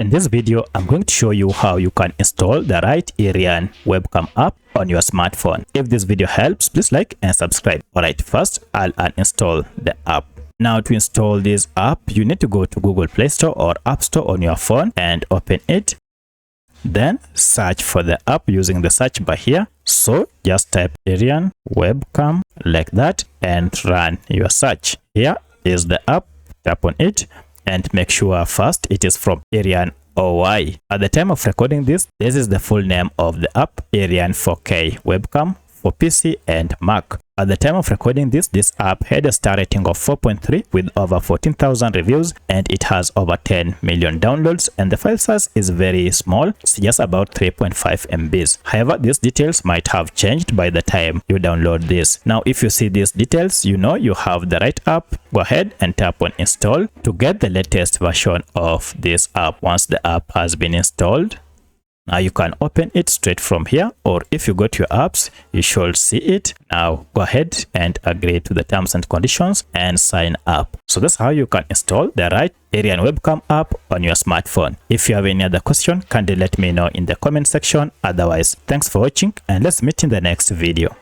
In this video, I'm going to show you how you can install the right Iriun webcam app on your smartphone. If this video helps, please like and subscribe. Alright, first I'll uninstall the app. Now to install this app, you need to go to Google Play Store or App Store on your phone and open it. Then search for the app using the search bar here. So just type Iriun webcam like that and run your search. Here is the app. Tap on it and make sure first it is from Iriun OY. At the time of recording this is the full name of the app, Iriun 4K webcam for PC and Mac. At the time of recording this app had a star rating of 4.3 with over 14,000 reviews, and it has over 10 million downloads, and the file size is very small. It's just about 3.5 MBs. However, these details might have changed by the time you download this. Now, if you see these details, you know you have the right app. Go ahead and tap on install to get the latest version of this app. Once the app has been installed, now you can open it straight from here, or if you go to your apps, you should see it. Now go ahead and agree to the terms and conditions and sign up. So that's how you can install the right Iriun webcam app on your smartphone. If you have any other question, kindly let me know in the comment section. Otherwise, thanks for watching and let's meet in the next video.